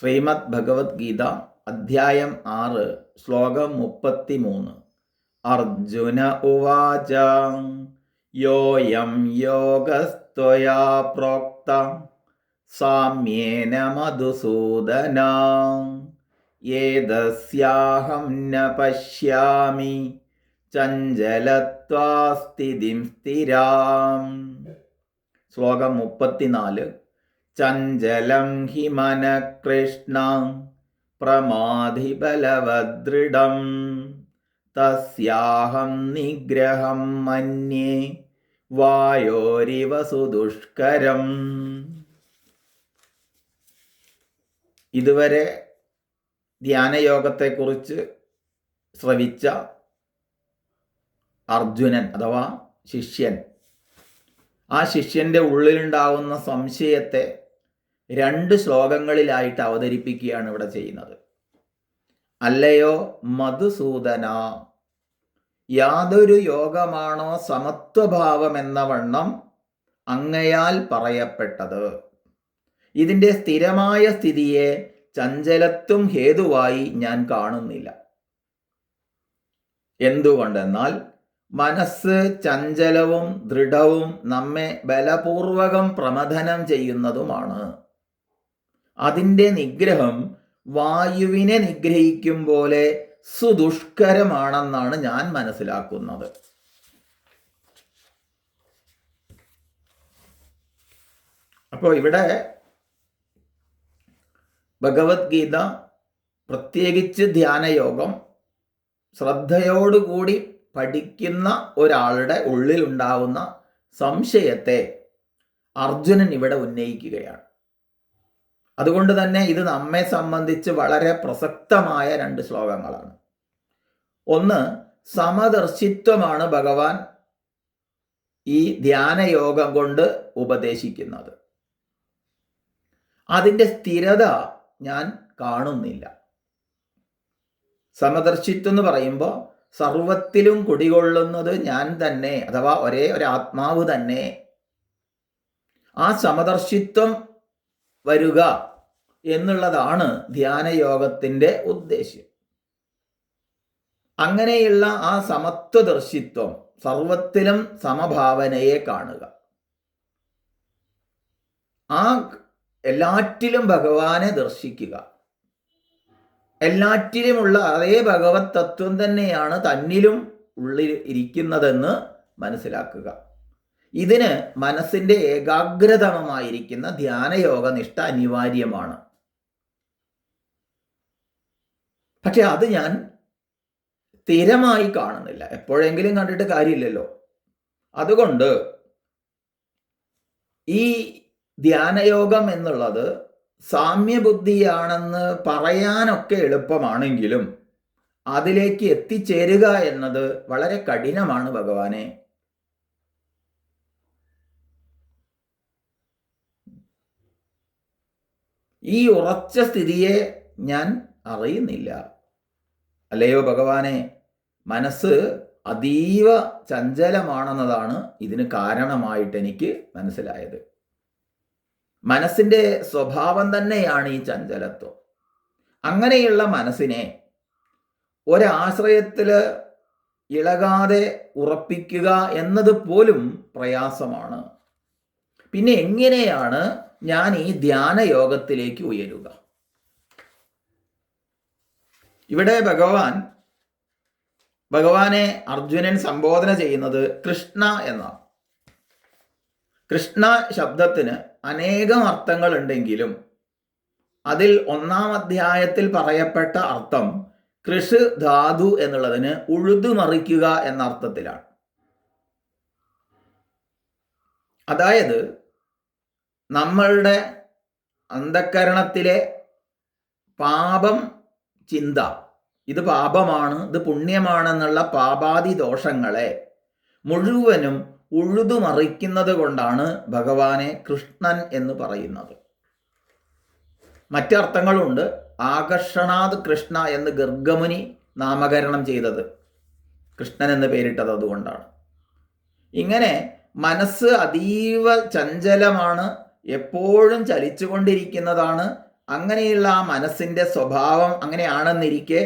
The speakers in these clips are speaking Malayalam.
ശ്രീമദ് ഭഗവത്ഗീത അധ്യായം 6 ശ്ലോകം 33. അർജുന ഉവാച യോയം യോഗസ്ത്വയാ പ്രോക്ത സാമ്യേന മധുസൂദന ഏതസ്യാഹം ന പശ്യാമി ചഞ്ചലത്വാ സ്ഥിതിം സ്ഥിരാം. ശ്ലോകം 34. ചഞ്ചലം ഹി മനഃ കൃഷ്ണ പ്രമാധി ബലവദൃഢം തസ്യാഹം നിഗ്രഹം മന്യേ വായോരിവ സുദുഷ്കരം. ഇതുവരെ ധ്യാനയോഗത്തെക്കുറിച്ച് ശ്രവിച്ച അർജുനൻ അഥവാ ശിഷ്യൻ, ആ ശിഷ്യൻ്റെ ഉള്ളിലുണ്ടാവുന്ന സംശയത്തെ 2 ശ്ലോകങ്ങളിലായിട്ട് അവതരിപ്പിക്കുകയാണ് ഇവിടെ ചെയ്യുന്നത്. അല്ലയോ മധുസൂദന, യാതൊരു യോഗമാണോ സമത്വഭാവം എന്ന വണ്ണം അങ്ങയാൽ പറയപ്പെട്ടത്, ഇതിൻ്റെ സ്ഥിരമായ സ്ഥിതിയെ ചഞ്ചലത്വം ഹേതുവായി ഞാൻ കാണുന്നില്ല. എന്തുകൊണ്ടെന്നാൽ മനസ്സ് ചഞ്ചലവും ദൃഢവും നമ്മെ ബലപൂർവകം പ്രമഥനം ചെയ്യുന്നതുമാണ്. അതിൻ്റെ നിഗ്രഹം വായുവിനെ നിഗ്രഹിക്കും പോലെ സുദുഷ്കരമാണെന്നാണ് ഞാൻ മനസ്സിലാക്കുന്നത്. അപ്പോൾ ഇവിടെ ഭഗവത്ഗീത, പ്രത്യേകിച്ച് ധ്യാനയോഗം ശ്രദ്ധയോടുകൂടി പഠിക്കുന്ന ഒരാളുടെ ഉള്ളിലുണ്ടാവുന്ന സംശയത്തെ അർജുനൻ ഇവിടെ ഉന്നയിക്കുകയാണ്. അതുകൊണ്ട് തന്നെ ഇത് നമ്മെ സംബന്ധിച്ച് വളരെ പ്രസക്തമായ 2 ശ്ലോകങ്ങളാണ്. ഒന്ന്, സമദർശിത്വമാണ് ഭഗവാൻ ഈ ധ്യാനയോഗം കൊണ്ട് ഉപദേശിക്കുന്നത്. അതിൻ്റെ സ്ഥിരത ഞാൻ കാണുന്നില്ല. സമദർശിത്വം എന്ന് പറയുമ്പോൾ സർവത്തിലും കുടികൊള്ളുന്നത് ഞാൻ തന്നെ, അഥവാ ഒരേ ഒരു ആത്മാവ് തന്നെ. ആ സമദർശിത്വം വരുക എന്നുള്ളതാണ് ധ്യാനയോഗത്തിൻ്റെ ഉദ്ദേശ്യം. അങ്ങനെയുള്ള ആ സമത്വദർശിത്വം, സർവത്തിലും സമഭാവനയെ കാണുക, ആ എല്ലാറ്റിലും ഭഗവാനെ ദർശിക്കുക, എല്ലാറ്റിലുമുള്ള അതേ ഭഗവത് തത്വം തന്നെയാണ് തന്നിലും ഉള്ളിൽ ഇരിക്കുന്നതെന്ന് മനസ്സിലാക്കുക. ഇതിന് മനസ്സിൻ്റെ ഏകാഗ്രതമായിരിക്കുന്ന ധ്യാനയോഗ നിഷ്ഠ അനിവാര്യമാണ്. പക്ഷെ അത് ഞാൻ സ്ഥിരമായി കാണുന്നില്ല. എപ്പോഴെങ്കിലും കണ്ടിട്ട് കാര്യമില്ലല്ലോ. അതുകൊണ്ട് ഈ ധ്യാനയോഗം എന്നുള്ളത് സാമ്യബുദ്ധിയാണെന്ന് പറയാനൊക്കെ എളുപ്പമാണെങ്കിലും അതിലേക്ക് എത്തിച്ചേരുക എന്നത് വളരെ കഠിനമാണ് ഭഗവാനെ. ഈ ഉറച്ച സ്ഥിതിയെ ഞാൻ അറിയുന്നില്ല. അല്ലയോ ഭഗവാനെ, മനസ്സ് അതീവ ചഞ്ചലമാണെന്നതാണ് ഇതിന് കാരണമായിട്ട് എനിക്ക് മനസ്സിലായത്. മനസ്സിൻ്റെ സ്വഭാവം തന്നെയാണ് ഈ ചഞ്ചലത്വം. അങ്ങനെയുള്ള മനസ്സിനെ ഒരാശ്രയത്തിൽ ഇളകാതെ ഉറപ്പിക്കുക എന്നത് പോലും പ്രയാസമാണ്. പിന്നെ എങ്ങനെയാണ് ഞാൻ ഈ ധ്യാനയോഗത്തിലേക്ക് ഉയരുക? ഇവിടെ ഭഗവാനെ അർജുനൻ സംബോധന ചെയ്യുന്നത് കൃഷ്ണ എന്നാണ്. കൃഷ്ണ ശബ്ദത്തിന് അനേകം അർത്ഥങ്ങൾ ഉണ്ടെങ്കിലും അതിൽ 1-ാം അധ്യായത്തിൽ പറയപ്പെട്ട അർത്ഥം കൃഷ് ധാതു എന്നുള്ളതിന് ഉഴുതുമറിക്കുക എന്ന അർത്ഥത്തിലാണ്. അതായത് നമ്മളുടെ അന്ധക്കരണത്തിലെ പാപം ചിന്ത, ഇത് പാപമാണ്, ഇത് പുണ്യമാണെന്നുള്ള പാപാദി ദോഷങ്ങളെ മുഴുവനും ഉഴുതുമറിക്കുന്നത് കൊണ്ടാണ് ഭഗവാനെ കൃഷ്ണൻ എന്ന് പറയുന്നത്. മറ്റർത്ഥങ്ങളുണ്ട്. ആകർഷണാത് കൃഷ്ണ എന്ന് ഗർഗമുനി നാമകരണം ചെയ്തത്, കൃഷ്ണൻ എന്ന് പേരിട്ടത് അതുകൊണ്ടാണ്. ഇങ്ങനെ മനസ്സ് അതീവ ചഞ്ചലമാണ്, എപ്പോഴും ചലിച്ചുകൊണ്ടിരിക്കുന്നതാണ്. അങ്ങനെയുള്ള ആ മനസ്സിൻ്റെ സ്വഭാവം അങ്ങനെയാണെന്നിരിക്കെ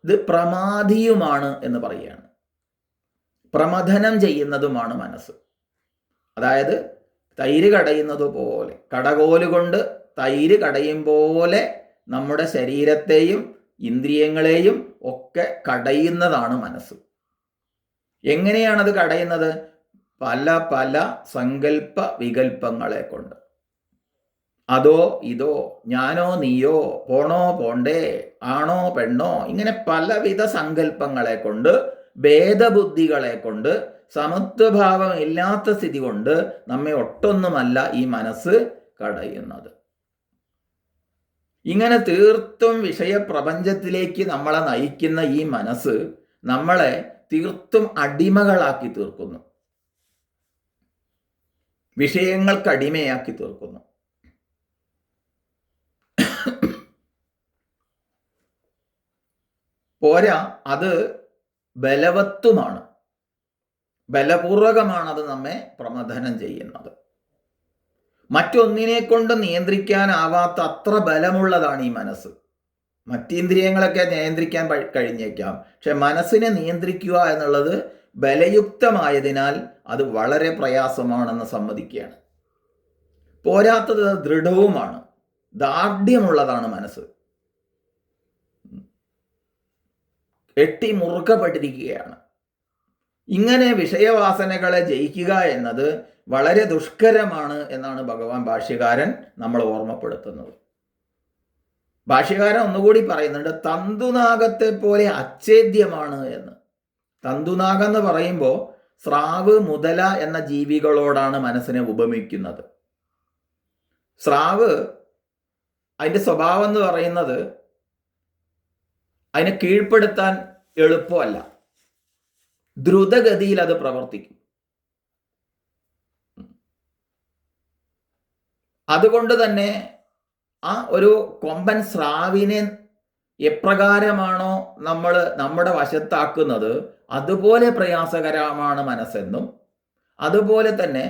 ഇത് പ്രമാദിയുമാണ് എന്ന് പറയുകയാണ്. പ്രമഥനം ചെയ്യുന്നതുമാണ് മനസ്സ്. അതായത് തൈര് കടയുന്നത് പോലെ, കടകോലുകൊണ്ട് തൈര് കടയും പോലെ നമ്മുടെ ശരീരത്തെയും ഇന്ദ്രിയങ്ങളെയും ഒക്കെ കടയുന്നതാണ് മനസ്സ്. എങ്ങനെയാണത് കടയുന്നത്? പല പല സങ്കല്പ വികല്പങ്ങളെ കൊണ്ട്. അതോ ഇതോ, ഞാനോ നീയോ, പോണോ പോണ്ടേ, ആണോ പെണ്ണോ, ഇങ്ങനെ പലവിധ സങ്കല്പങ്ങളെ കൊണ്ട്, ഭേദബുദ്ധികളെ കൊണ്ട്, സമത്വഭാവം ഇല്ലാത്ത സ്ഥിതി കൊണ്ട് നമ്മെ ഒട്ടൊന്നുമല്ല ഈ മനസ്സ് കടയുന്നത്. ഇങ്ങനെ തീർത്തും വിഷയപ്രപഞ്ചത്തിലേക്ക് നമ്മളെ നയിക്കുന്ന ഈ മനസ്സ് നമ്മളെ തീർത്തും അടിമകളാക്കി തീർക്കുന്നു, വിഷയങ്ങൾക്ക് അടിമയാക്കി തീർക്കുന്നു. പോരാ, അത് ബലവത്തുമാണ്, ബലപൂർവകമാണ് അത് നമ്മെ പ്രമഥനം ചെയ്യുന്നത്. മറ്റൊന്നിനെ കൊണ്ട് നിയന്ത്രിക്കാനാവാത്ത അത്ര ബലമുള്ളതാണ് ഈ മനസ്സ്. മറ്റേന്ദ്രിയങ്ങളൊക്കെ നിയന്ത്രിക്കാൻ കഴിഞ്ഞേക്കാം, പക്ഷെ മനസ്സിനെ നിയന്ത്രിക്കുക എന്നുള്ളത് ബലയുക്തമായതിനാൽ അത് വളരെ പ്രയാസമാണെന്ന് സമ്മതിക്കുകയാണ്. പോരാത്തത് ദൃഢവുമാണ്, ദാർഢ്യമുള്ളതാണ് മനസ്സ്, കെട്ടി മുറുക്കപ്പെട്ടിരിക്കുകയാണ്. ഇങ്ങനെ വിഷയവാസനകളെ ജയിക്കുക എന്നത് വളരെ ദുഷ്കരമാണ് എന്നാണ് ഭഗവാൻ ഭാഷ്യകാരൻ നമ്മൾ ഓർമ്മപ്പെടുത്തുന്നത്. ഭാഷ്യകാരൻ ഒന്നുകൂടി പറയുന്നുണ്ട്, തന്തുനാഗത്തെ പോലെ അച്ഛേദ്യമാണ് എന്ന്. തന്തുനാഗം എന്ന് പറയുമ്പോൾ സ്രാവ്, മുതല എന്ന ജീവികളോടാണ് മനസ്സിനെ ഉപമിക്കുന്നത്. സ്രാവ് അതിൻ്റെ സ്വഭാവം എന്ന് പറയുന്നത് അതിനെ കീഴ്പ്പെടുത്താൻ എളുപ്പമല്ല, ദ്രുതഗതിയിൽ അത് പ്രവർത്തിക്കും. അതുകൊണ്ട് തന്നെ ആ ഒരു കൊമ്പൻ സ്രാവിനെ എപ്രകാരമാണോ നമ്മൾ നമ്മുടെ വശത്താക്കുന്നത് അതുപോലെ പ്രയാസകരമാണ് മനസ്സെന്നും, അതുപോലെ തന്നെ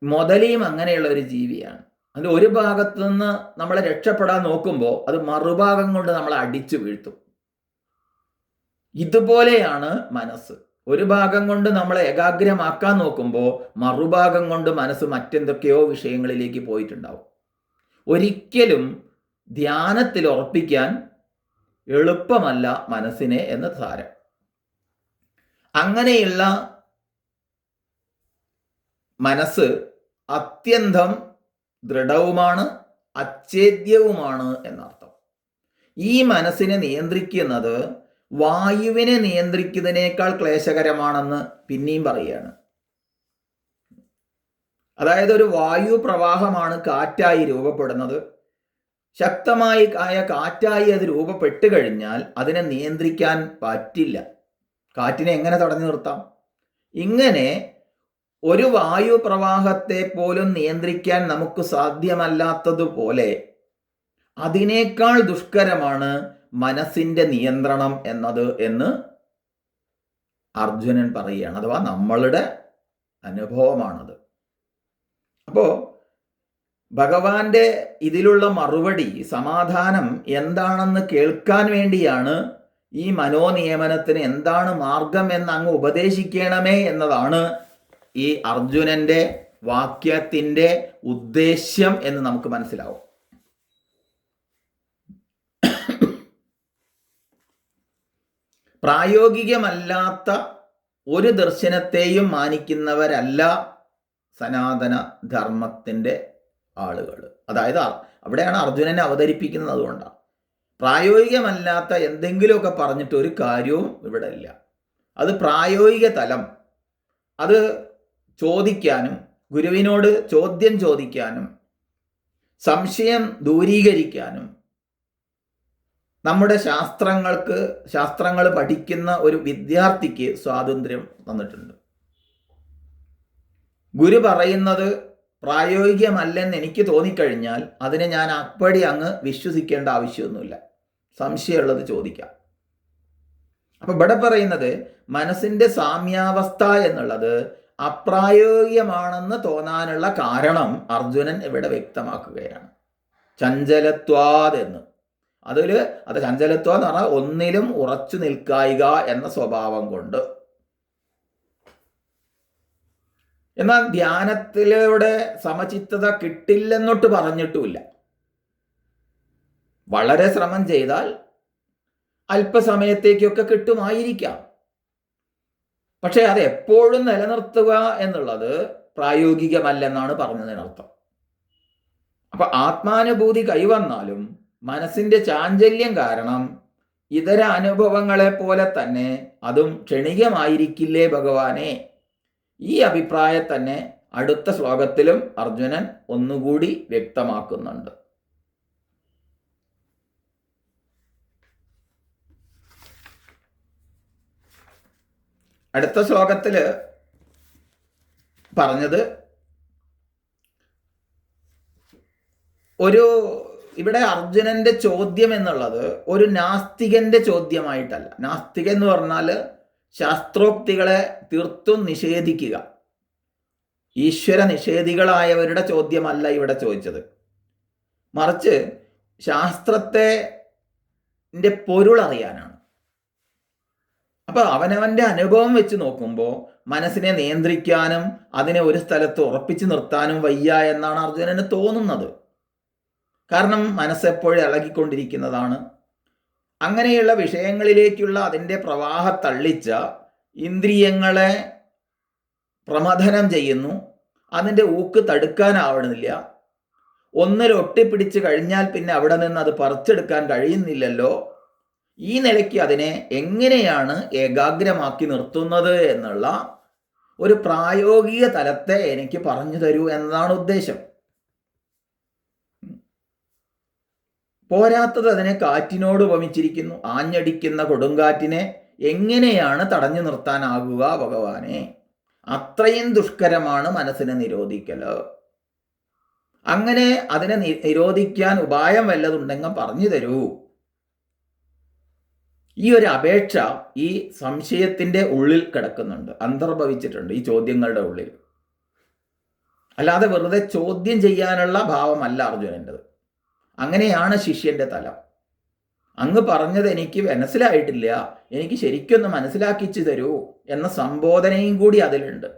മുതലയും അങ്ങനെയുള്ള ഒരു ജീവിയാണ്. അതിൻ്റെ ഒരു ഭാഗത്തു നിന്ന് നമ്മളെ രക്ഷപ്പെടാൻ നോക്കുമ്പോൾ അത് മറുഭാഗം കൊണ്ട് നമ്മളെ അടിച്ചു വീഴ്ത്തും. ഇതുപോലെയാണ് മനസ്സ്. ഒരു ഭാഗം കൊണ്ട് നമ്മളെ ഏകാഗ്രമാക്കാൻ നോക്കുമ്പോൾ മറുഭാഗം കൊണ്ട് മനസ്സ് മറ്റെന്തൊക്കെയോ വിഷയങ്ങളിലേക്ക് പോയിട്ടുണ്ടാവും. ഒരിക്കലും ധ്യാനത്തിൽ ഉറപ്പിക്കാൻ എളുപ്പമല്ല മനസ്സിനെ എന്ന് സാരം. അങ്ങനെയുള്ള മനസ്സ് അത്യന്തം ദൃഢവുമാണ്, അച്ഛേദ്യവുമാണ് എന്നർത്ഥം. ഈ മനസ്സിനെ നിയന്ത്രിക്കുന്നത് വായുവിനെ നിയന്ത്രിക്കുന്നതിനേക്കാൾ ക്ലേശകരമാണെന്ന് പിന്നെയും പറയുകയാണ്. അതായത് ഒരു വായു പ്രവാഹമാണ് കാറ്റായി രൂപപ്പെടുന്നത്. ശക്തമായി ആയ കാറ്റായി അത് രൂപപ്പെട്ട് കഴിഞ്ഞാൽ അതിനെ നിയന്ത്രിക്കാൻ പറ്റില്ല. കാറ്റിനെ എങ്ങനെ തടഞ്ഞു നിർത്താം? ഇങ്ങനെ ഒരു വായു പ്രവാഹത്തെ പോലും നിയന്ത്രിക്കാൻ നമുക്ക് സാധ്യമല്ലാത്തതുപോലെ അതിനേക്കാൾ ദുഷ്കരമാണ് മനസ്സിൻ്റെ നിയന്ത്രണം എന്നത് എന്ന് അർജുനൻ പറയുകയാണ്. അഥവാ നമ്മളുടെ അനുഭവമാണത്. അപ്പോൾ ഭഗവാന്റെ ഇതിലുള്ള മറുപടി, സമാധാനം എന്താണെന്ന് കേൾക്കാൻ വേണ്ടിയാണ് ഈ മനോനിയമനത്തിന് എന്താണ് മാർഗം എന്ന് അങ്ങ് ഉപദേശിക്കണമേ എന്നതാണ് ഈ അർജുനന്റെ വാക്യത്തിൻ്റെ ഉദ്ദേശ്യം എന്ന് നമുക്ക് മനസ്സിലാവും. പ്രായോഗികമല്ലാത്ത ഒരു ദർശനത്തെയും മാനിക്കുന്നവരല്ല സനാതന ധർമ്മത്തിൻ്റെ ആളുകൾ. അതായത് അവിടെയാണ് അർജുനനെ അവതരിപ്പിക്കുന്നത്. അതുകൊണ്ടാണ് പ്രായോഗികമല്ലാത്ത എന്തെങ്കിലുമൊക്കെ പറഞ്ഞിട്ട് ഒരു കാര്യവും ഇവിടെ ഇല്ല. അത് പ്രായോഗിക തലം, അത് ചോദിക്കാനും ഗുരുവിനോട് ചോദ്യം ചോദിക്കാനും സംശയം ദൂരീകരിക്കാനും നമ്മുടെ ശാസ്ത്രങ്ങൾ പഠിക്കുന്ന ഒരു വിദ്യാർത്ഥിക്ക് സ്വാതന്ത്ര്യം തന്നിട്ടുണ്ട്. ഗുരു പറയുന്നത് പ്രായോഗികമല്ലെന്ന് എനിക്ക് തോന്നിക്കഴിഞ്ഞാൽ അതിനെ ഞാൻ അപ്പടി അങ്ങ് വിശ്വസിക്കേണ്ട ആവശ്യമൊന്നുമില്ല, സംശയമുള്ളത് ചോദിക്കാം. അപ്പം ഇവിടെ പറയുന്നത് മനസ്സിൻ്റെ സാമ്യാവസ്ഥ എന്നുള്ളത് അപ്രായോഗികമാണെന്ന് തോന്നാനുള്ള കാരണം അർജുനൻ ഇവിടെ വ്യക്തമാക്കുകയാണ്. ചഞ്ചലത്വാതെന്ന്. അത് ചഞ്ചലത്വം എന്ന് പറഞ്ഞാൽ ഒന്നിലും ഉറച്ചു നിൽക്കായിക എന്ന സ്വഭാവം കൊണ്ട്. എന്നാൽ ധ്യാനത്തിലൂടെ സമചിത്തത കിട്ടില്ലെന്നൊട്ട് പറഞ്ഞിട്ടുമില്ല. വളരെ ശ്രമം ചെയ്താൽ അല്പസമയത്തേക്കൊക്കെ കിട്ടുമായിരിക്കാം. പക്ഷെ അത് എപ്പോഴും നിലനിർത്തുക എന്നുള്ളത് പ്രായോഗികമല്ലെന്നാണ് പറഞ്ഞതിനർത്ഥം. അപ്പൊ ആത്മാനുഭൂതി കൈവന്നാലും മനസ്സിന്റെ ചാഞ്ചല്യം കാരണം ഇതര അനുഭവങ്ങളെ പോലെ തന്നെ അതും ക്ഷണികമായിരിക്കില്ലേ ഭഗവാനെ? ഈ അഭിപ്രായം തന്നെ അടുത്ത ശ്ലോകത്തിലും അർജുനൻ ഒന്നുകൂടി വ്യക്തമാക്കുന്നുണ്ട്. അടുത്ത ശ്ലോകത്തിൽ പറഞ്ഞത് ഇവിടെ അർജുനന്റെ ചോദ്യം എന്നുള്ളത് ഒരു നാസ്തികന്റെ ചോദ്യമായിട്ടല്ല. നാസ്തികൻ എന്ന് പറഞ്ഞാൽ ശാസ്ത്രോക്തികളെ തീർത്തും നിഷേധിക്കുക, ഈശ്വര നിഷേധികളായവരുടെ ചോദ്യമല്ല ഇവിടെ ചോദിച്ചത്. മറിച്ച് ശാസ്ത്രത്തിന്റെ പൊരുൾ അറിയാനാണ്. അപ്പൊ അവനവന്റെ അനുഭവം വെച്ച് നോക്കുമ്പോൾ മനസ്സിനെ നിയന്ത്രിക്കാനും അതിനെ ഒരു സ്ഥലത്ത് ഉറപ്പിച്ചു നിർത്താനും വയ്യ എന്നാണ് അർജുനന് തോന്നുന്നത്. കാരണം മനസ്സെപ്പോഴും ഇളകിക്കൊണ്ടിരിക്കുന്നതാണ്. അങ്ങനെയുള്ള വിഷയങ്ങളിലേക്കുള്ള അതിൻ്റെ പ്രവാഹം തള്ളിച്ച ഇന്ദ്രിയങ്ങളെ പ്രമഥനം ചെയ്യുന്നു. അതിൻ്റെ ഊക്ക് തടുക്കാനാവണില്ല. ഒന്നിൽ ഒട്ടിപ്പിടിച്ച് കഴിഞ്ഞാൽ പിന്നെ അവിടെ നിന്ന് അത് പറിച്ചെടുക്കാൻ കഴിയുന്നില്ലല്ലോ. ഈ നിലയ്ക്ക് അതിനെ എങ്ങനെയാണ് ഏകാഗ്രമാക്കി നിർത്തുന്നത് എന്നുള്ള ഒരു പ്രായോഗിക തലത്തെ എനിക്ക് പറഞ്ഞു തരൂ എന്നതാണ് ഉദ്ദേശം. പോരാത്തത് അതിനെ കാറ്റിനോട് ഉപമിച്ചിരിക്കുന്നു. ആഞ്ഞടിക്കുന്ന കൊടുങ്കാറ്റിനെ എങ്ങനെയാണ് തടഞ്ഞു നിർത്താനാകുക ഭഗവാനെ? അത്രയും ദുഷ്കരമാണ് മനസ്സിനെ നിരോധിക്കല്. അങ്ങനെ അതിനെ നിരോധിക്കാൻ ഉപായം വല്ലതുണ്ടെങ്കിൽ പറഞ്ഞു തരൂ. ഈ ഒരു അപേക്ഷ ഈ സംശയത്തിൻ്റെ ഉള്ളിൽ കിടക്കുന്നുണ്ട്, അന്തർഭവിച്ചിട്ടുണ്ട് ഈ ചോദ്യങ്ങളുടെ ഉള്ളിൽ. അല്ലാതെ വെറുതെ ചോദ്യം ചെയ്യാനുള്ള ഭാവമല്ല അർജുനൻ്റെത്. അങ്ങനെയാണ് ശിഷ്യന്റെ തലം. അങ്ങ് പറഞ്ഞത് എനിക്ക് മനസ്സിലായിട്ടില്ല, എനിക്ക് ശരിക്കൊന്ന് മനസ്സിലാക്കിച്ചു തരൂ എന്ന സംബോധനയും കൂടി അതിലുണ്ട്.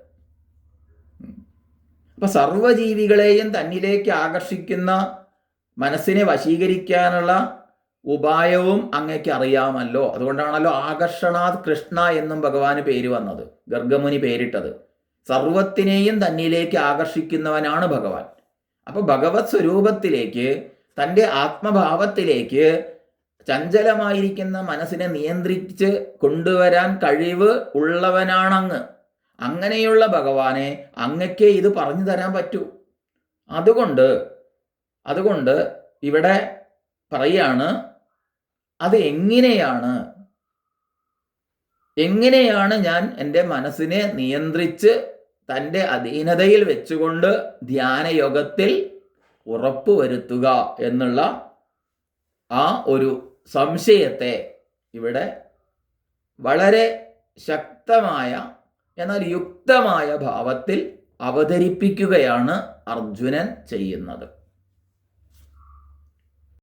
അപ്പൊ സർവ്വജീവികളെയും തന്നിലേക്ക് ആകർഷിക്കുന്ന മനസ്സിനെ വശീകരിക്കാനുള്ള ഉപായവും അങ്ങേക്ക് അറിയാമല്ലോ. അതുകൊണ്ടാണല്ലോ ആകർഷണാത് കൃഷ്ണ എന്നും ഭഗവാന് പേര് വന്നത്, ഗർഗമുനി പേരിട്ടത്. സർവത്തിനെയും തന്നിലേക്ക് ആകർഷിക്കുന്നവനാണ് ഭഗവാൻ. അപ്പൊ ഭഗവത് സ്വരൂപത്തിലേക്ക്, തൻ്റെ ആത്മഭാവത്തിലേക്ക് ചഞ്ചലമായിരിക്കുന്ന മനസ്സിനെ നിയന്ത്രിച്ച് കൊണ്ടുവരാൻ കഴിവ് ഉള്ളവനാണങ്ങ്. അങ്ങനെയുള്ള ഭഗവാനെ അങ്ങക്കേ ഇത് പറഞ്ഞു തരാൻ പറ്റൂ. അതുകൊണ്ട് ഇവിടെ പറയാണ്, അത് എങ്ങനെയാണ് ഞാൻ എൻ്റെ മനസ്സിനെ നിയന്ത്രിച്ച് തൻ്റെ അധീനതയിൽ വെച്ചുകൊണ്ട് ധ്യാനയോഗത്തിൽ ഉറപ്പുവരുത്തുക എന്നുള്ള ആ ഒരു സംശയത്തെ ഇവിടെ വളരെ ശക്തമായ എന്നാൽ യുക്തമായ ഭാവത്തിൽ അവതരിപ്പിക്കുകയാണ് അർജുനൻ ചെയ്യുന്നത്.